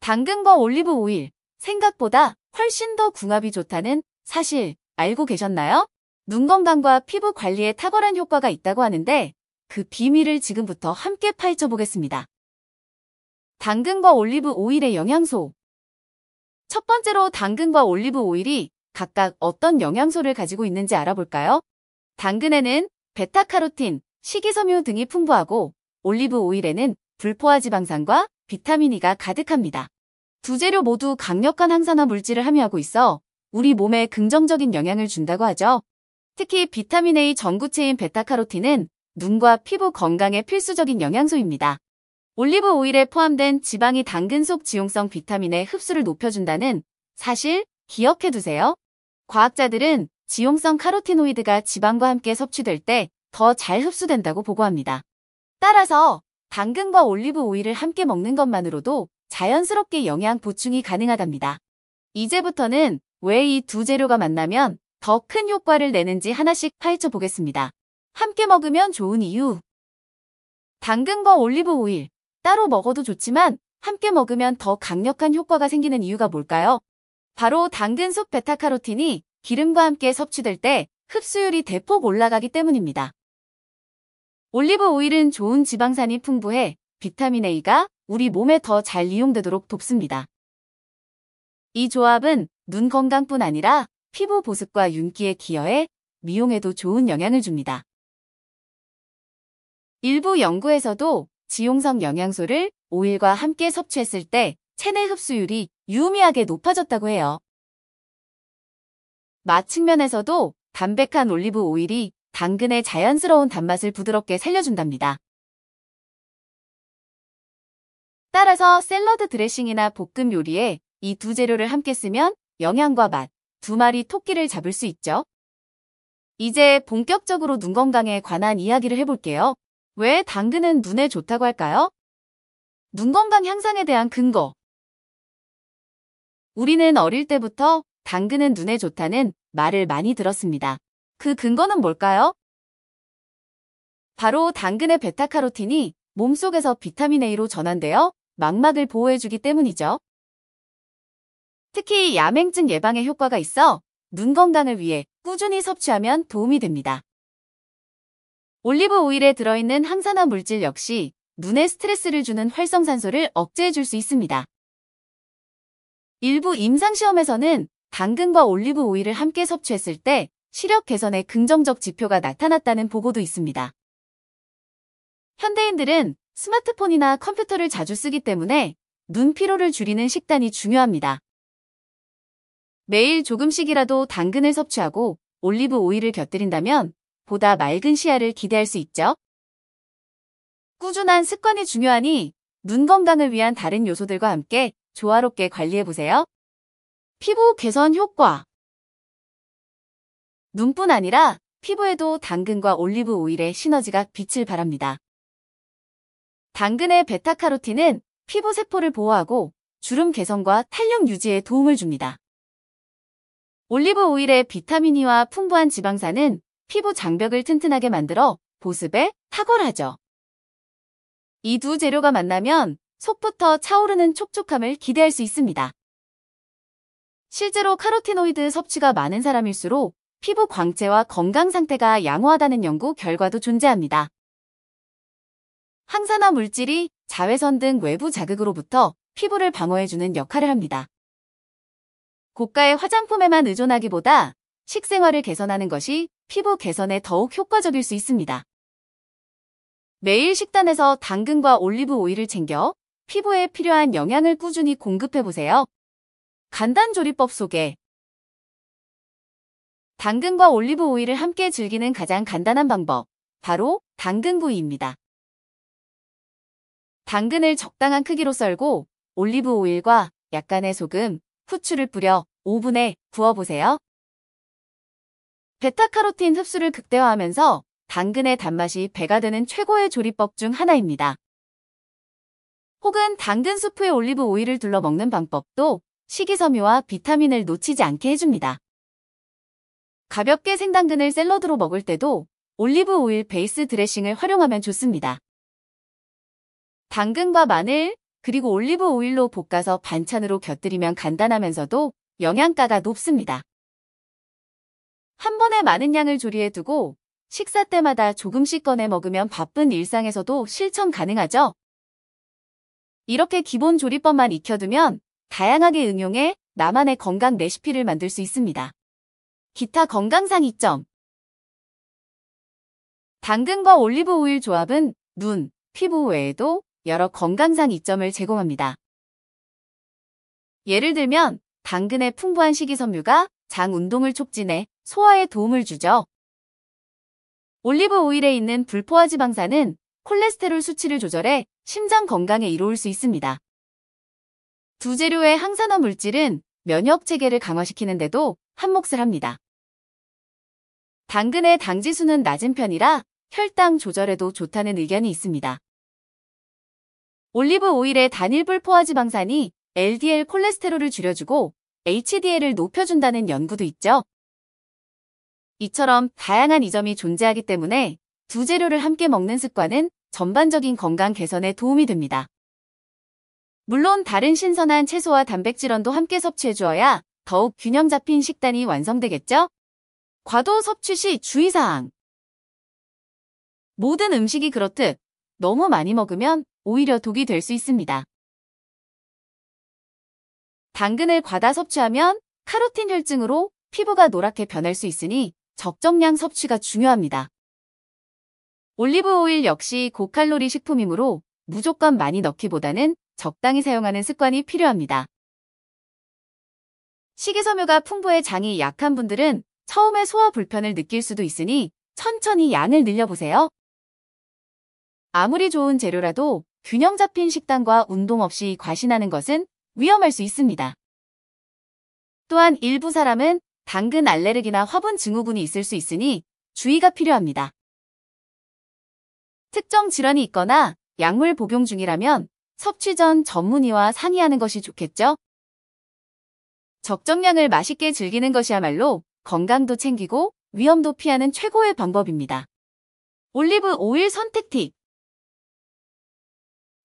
당근과 올리브 오일, 생각보다 훨씬 더 궁합이 좋다는 사실 알고 계셨나요? 눈 건강과 피부 관리에 탁월한 효과가 있다고 하는데 그 비밀을 지금부터 함께 파헤쳐 보겠습니다. 당근과 올리브 오일의 영양소. 첫 번째로 당근과 올리브 오일이 각각 어떤 영양소를 가지고 있는지 알아볼까요? 당근에는 베타카로틴, 식이섬유 등이 풍부하고 올리브 오일에는 불포화 지방산과 비타민 E가 가득합니다. 두 재료 모두 강력한 항산화 물질을 함유하고 있어 우리 몸에 긍정적인 영향을 준다고 하죠. 특히 비타민 A 전구체인 베타카로틴은 눈과 피부 건강에 필수적인 영양소입니다. 올리브 오일에 포함된 지방이 당근 속 지용성 비타민의 흡수를 높여준다는 사실 기억해두세요. 과학자들은 지용성 카로티노이드가 지방과 함께 섭취될 때 더 잘 흡수된다고 보고합니다. 따라서 당근과 올리브 오일을 함께 먹는 것만으로도 자연스럽게 영양 보충이 가능하답니다. 이제부터는 왜 이 두 재료가 만나면 더 큰 효과를 내는지 하나씩 파헤쳐 보겠습니다. 함께 먹으면 좋은 이유. 당근과 올리브 오일, 따로 먹어도 좋지만 함께 먹으면 더 강력한 효과가 생기는 이유가 뭘까요? 바로 당근 속 베타카로틴이 기름과 함께 섭취될 때 흡수율이 대폭 올라가기 때문입니다. 올리브 오일은 좋은 지방산이 풍부해 비타민 A가 우리 몸에 더 잘 이용되도록 돕습니다. 이 조합은 눈 건강뿐 아니라 피부 보습과 윤기에 기여해 미용에도 좋은 영향을 줍니다. 일부 연구에서도 지용성 영양소를 오일과 함께 섭취했을 때 체내 흡수율이 유의미하게 높아졌다고 해요. 맛 측면에서도 담백한 올리브 오일이 당근의 자연스러운 단맛을 부드럽게 살려준답니다. 따라서 샐러드 드레싱이나 볶음 요리에 이 두 재료를 함께 쓰면 영양과 맛, 두 마리 토끼를 잡을 수 있죠. 이제 본격적으로 눈 건강에 관한 이야기를 해볼게요. 왜 당근은 눈에 좋다고 할까요? 눈 건강 향상에 대한 근거. 우리는 어릴 때부터 당근은 눈에 좋다는 말을 많이 들었습니다. 그 근거는 뭘까요? 바로 당근의 베타카로틴이 몸속에서 비타민 A로 전환되어 망막을 보호해주기 때문이죠. 특히 야맹증 예방에 효과가 있어 눈 건강을 위해 꾸준히 섭취하면 도움이 됩니다. 올리브 오일에 들어있는 항산화 물질 역시 눈에 스트레스를 주는 활성산소를 억제해줄 수 있습니다. 일부 임상시험에서는 당근과 올리브 오일을 함께 섭취했을 때 시력 개선에 긍정적 지표가 나타났다는 보고도 있습니다. 현대인들은 스마트폰이나 컴퓨터를 자주 쓰기 때문에 눈 피로를 줄이는 식단이 중요합니다. 매일 조금씩이라도 당근을 섭취하고 올리브 오일을 곁들인다면 보다 맑은 시야를 기대할 수 있죠. 꾸준한 습관이 중요하니 눈 건강을 위한 다른 요소들과 함께 조화롭게 관리해보세요. 피부 개선 효과. 눈뿐 아니라 피부에도 당근과 올리브 오일의 시너지가 빛을 발합니다. 당근의 베타카로틴은 피부 세포를 보호하고 주름 개선과 탄력 유지에 도움을 줍니다. 올리브 오일의 비타민 E와 풍부한 지방산은 피부 장벽을 튼튼하게 만들어 보습에 탁월하죠. 이 두 재료가 만나면 속부터 차오르는 촉촉함을 기대할 수 있습니다. 실제로 카로티노이드 섭취가 많은 사람일수록 피부 광채와 건강 상태가 양호하다는 연구 결과도 존재합니다. 항산화 물질이 자외선 등 외부 자극으로부터 피부를 방어해주는 역할을 합니다. 고가의 화장품에만 의존하기보다 식생활을 개선하는 것이 피부 개선에 더욱 효과적일 수 있습니다. 매일 식단에서 당근과 올리브 오일을 챙겨 피부에 필요한 영양을 꾸준히 공급해보세요. 간단 조리법 소개. 당근과 올리브 오일을 함께 즐기는 가장 간단한 방법, 바로 당근구이입니다. 당근을 적당한 크기로 썰고 올리브 오일과 약간의 소금, 후추를 뿌려 오븐에 구워보세요. 베타카로틴 흡수를 극대화하면서 당근의 단맛이 배가 되는 최고의 조리법 중 하나입니다. 혹은 당근 수프에 올리브 오일을 둘러 먹는 방법도 식이섬유와 비타민을 놓치지 않게 해줍니다. 가볍게 생당근을 샐러드로 먹을 때도 올리브 오일 베이스 드레싱을 활용하면 좋습니다. 당근과 마늘, 그리고 올리브 오일로 볶아서 반찬으로 곁들이면 간단하면서도 영양가가 높습니다. 한 번에 많은 양을 조리해두고 식사 때마다 조금씩 꺼내 먹으면 바쁜 일상에서도 실천 가능하죠. 이렇게 기본 조리법만 익혀두면 다양하게 응용해 나만의 건강 레시피를 만들 수 있습니다. 기타 건강상 이점. 당근과 올리브 오일 조합은 눈, 피부 외에도 여러 건강상 이점을 제공합니다. 예를 들면 당근의 풍부한 식이섬유가 장 운동을 촉진해 소화에 도움을 주죠. 올리브 오일에 있는 불포화지방산은 콜레스테롤 수치를 조절해 심장 건강에 이로울 수 있습니다. 두 재료의 항산화 물질은 면역 체계를 강화시키는 데도 한몫을 합니다. 당근의 당지수는 낮은 편이라 혈당 조절에도 좋다는 의견이 있습니다. 올리브 오일의 단일 불포화지방산이 LDL 콜레스테롤을 줄여주고 HDL을 높여준다는 연구도 있죠. 이처럼 다양한 이점이 존재하기 때문에 두 재료를 함께 먹는 습관은 전반적인 건강 개선에 도움이 됩니다. 물론 다른 신선한 채소와 단백질원도 함께 섭취해 주어야 더욱 균형 잡힌 식단이 완성되겠죠? 과도 섭취 시 주의사항. 모든 음식이 그렇듯 너무 많이 먹으면 오히려 독이 될 수 있습니다. 당근을 과다 섭취하면 카로틴 혈증으로 피부가 노랗게 변할 수 있으니 적정량 섭취가 중요합니다. 올리브 오일 역시 고칼로리 식품이므로 무조건 많이 넣기보다는 적당히 사용하는 습관이 필요합니다. 식이섬유가 풍부해 장이 약한 분들은 처음에 소화 불편을 느낄 수도 있으니 천천히 양을 늘려보세요. 아무리 좋은 재료라도 균형 잡힌 식단과 운동 없이 과신하는 것은 위험할 수 있습니다. 또한 일부 사람은 당근 알레르기나 화분 증후군이 있을 수 있으니 주의가 필요합니다. 특정 질환이 있거나 약물 복용 중이라면 섭취 전 전문의와 상의하는 것이 좋겠죠? 적정량을 맛있게 즐기는 것이야말로 건강도 챙기고 위험도 피하는 최고의 방법입니다. 올리브 오일 선택 팁.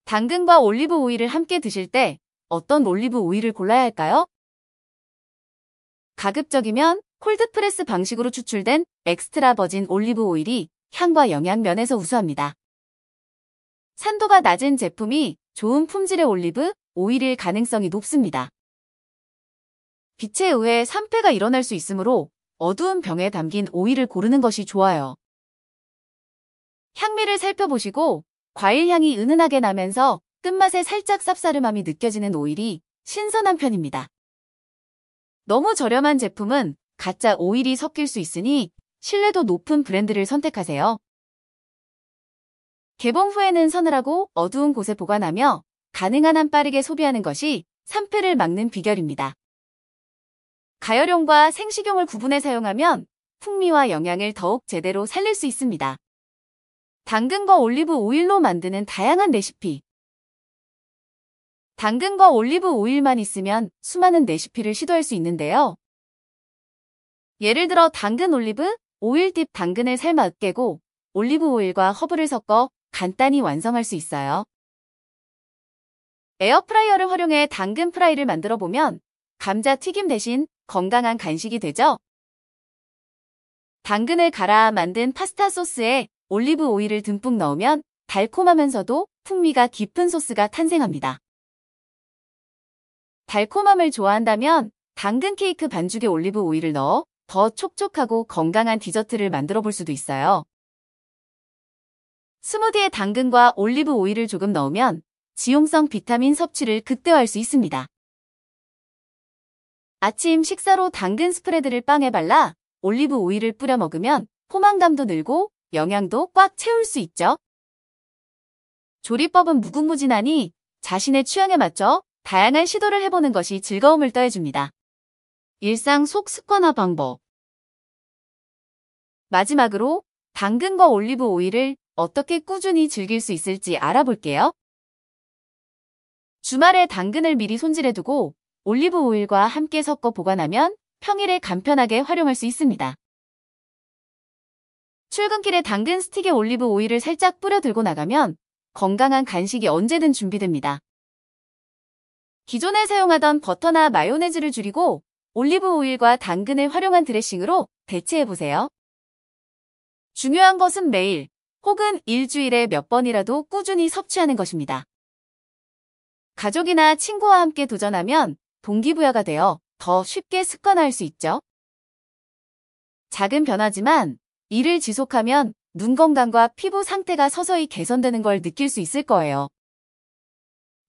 당근과 올리브 오일을 함께 드실 때 어떤 올리브 오일을 골라야 할까요? 가급적이면 콜드프레스 방식으로 추출된 엑스트라 버진 올리브 오일이 향과 영양 면에서 우수합니다. 산도가 낮은 제품이 좋은 품질의 올리브 오일일 가능성이 높습니다. 빛에 의해 산패가 일어날 수 있으므로 어두운 병에 담긴 오일을 고르는 것이 좋아요. 향미를 살펴보시고 과일 향이 은은하게 나면서 끝맛에 살짝 쌉싸름함이 느껴지는 오일이 신선한 편입니다. 너무 저렴한 제품은 가짜 오일이 섞일 수 있으니 신뢰도 높은 브랜드를 선택하세요. 개봉 후에는 서늘하고 어두운 곳에 보관하며 가능한 한 빠르게 소비하는 것이 산패를 막는 비결입니다. 가열용과 생식용을 구분해 사용하면 풍미와 영양을 더욱 제대로 살릴 수 있습니다. 당근과 올리브 오일로 만드는 다양한 레시피. 당근과 올리브 오일만 있으면 수많은 레시피를 시도할 수 있는데요. 예를 들어 당근 올리브 오일 딥 당근을 삶아 으깨고 올리브 오일과 허브를 섞어 간단히 완성할 수 있어요. 에어프라이어를 활용해 당근 프라이를 만들어 보면 감자 튀김 대신 건강한 간식이 되죠. 당근을 갈아 만든 파스타 소스에 올리브 오일을 듬뿍 넣으면 달콤하면서도 풍미가 깊은 소스가 탄생합니다. 달콤함을 좋아한다면 당근 케이크 반죽에 올리브 오일을 넣어 더 촉촉하고 건강한 디저트를 만들어 볼 수도 있어요. 스무디에 당근과 올리브 오일을 조금 넣으면 지용성 비타민 섭취를 극대화할 수 있습니다. 아침 식사로 당근 스프레드를 빵에 발라 올리브 오일을 뿌려 먹으면 포만감도 늘고 영양도 꽉 채울 수 있죠. 조리법은 무궁무진하니 자신의 취향에 맞춰 다양한 시도를 해보는 것이 즐거움을 더해줍니다. 일상 속 습관화 방법. 마지막으로 당근과 올리브 오일을 어떻게 꾸준히 즐길 수 있을지 알아볼게요. 주말에 당근을 미리 손질해두고 올리브 오일과 함께 섞어 보관하면 평일에 간편하게 활용할 수 있습니다. 출근길에 당근 스틱에 올리브 오일을 살짝 뿌려 들고 나가면 건강한 간식이 언제든 준비됩니다. 기존에 사용하던 버터나 마요네즈를 줄이고 올리브 오일과 당근을 활용한 드레싱으로 대체해보세요. 중요한 것은 매일 혹은 일주일에 몇 번이라도 꾸준히 섭취하는 것입니다. 가족이나 친구와 함께 도전하면 동기부여가 되어 더 쉽게 습관화할 수 있죠. 작은 변화지만 이를 지속하면 눈 건강과 피부 상태가 서서히 개선되는 걸 느낄 수 있을 거예요.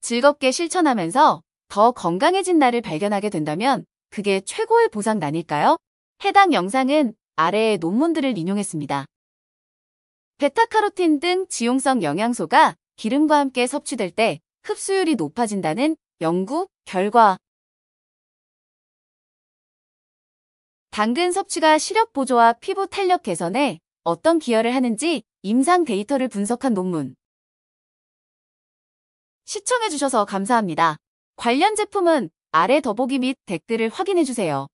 즐겁게 실천하면서 더 건강해진 나를 발견하게 된다면 그게 최고의 보상 아닐까요? 해당 영상은 아래의 논문들을 인용했습니다. 베타카로틴 등 지용성 영양소가 기름과 함께 섭취될 때 흡수율이 높아진다는 연구 결과. 당근 섭취가 시력 보조와 피부 탄력 개선에 어떤 기여를 하는지 임상 데이터를 분석한 논문. 시청해주셔서 감사합니다. 관련 제품은 아래 더보기 및 댓글을 확인해주세요.